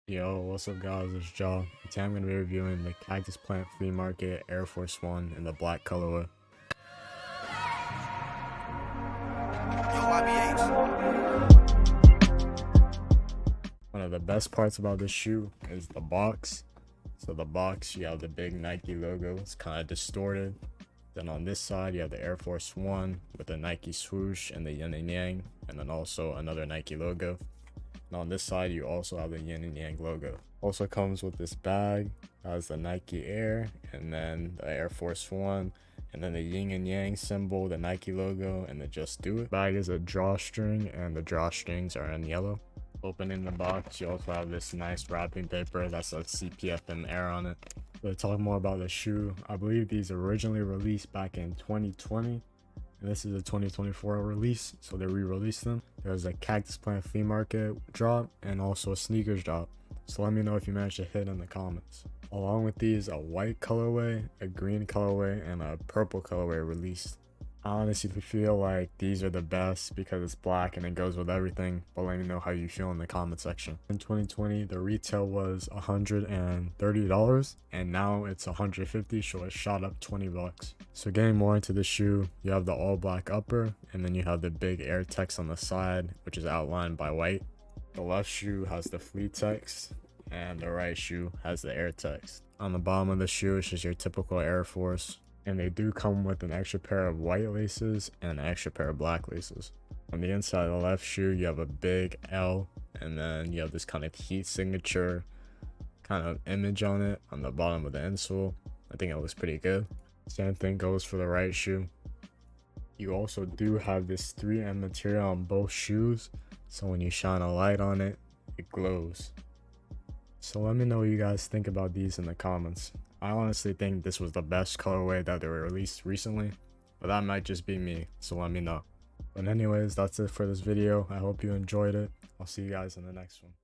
Yo, what's up guys, it's Jaw. Today I'm going to be reviewing the Cactus Plant Flea Market Air Force One in the black colorway. One of the best parts about this shoe is the box. So the box, you have the big Nike logo, it's kind of distorted. Then on this side you have the Air Force One with the Nike swoosh and the yin and yang, and then also another Nike logo. And on this side you also have the yin and yang logo. Also comes with this bag, has the Nike Air and then the Air Force One, and then the yin and yang symbol, the Nike logo, and the Just Do It. Bag is a drawstring and the drawstrings are in yellow. Opening the box, you also have this nice wrapping paper that's a CPFM Air on it. To talk more about the shoe, I believe these originally released back in 2020. And this is a 2024 release, so they re-released them. There's a Cactus Plant Flea Market drop and also a sneakers drop, so let me know if you managed to hit in the comments. Along with these, a white colorway, a green colorway, and a purple colorway released. I honestly feel like these are the best because it's black and it goes with everything, but let me know how you feel in the comment section. In 2020, the retail was $130 and now it's $150, so it shot up 20 bucks. So getting more into the shoe, you have the all black upper and then you have the big air text on the side, which is outlined by white. The left shoe has the Flea text and the right shoe has the air text. On the bottom of the shoe, it's just your typical Air Force. And they do come with an extra pair of white laces and an extra pair of black laces. On the inside of the left shoe, you have a big L, and then you have this kind of heat signature kind of image on it on the bottom of the insole. I think it looks pretty good. Same thing goes for the right shoe. You also do have this 3M material on both shoes, so when you shine a light on it, it glows. So let me know what you guys think about these in the comments. I honestly think this was the best colorway that they were released recently, but that might just be me, so let me know. But anyways, that's it for this video. I hope you enjoyed it. I'll see you guys in the next one.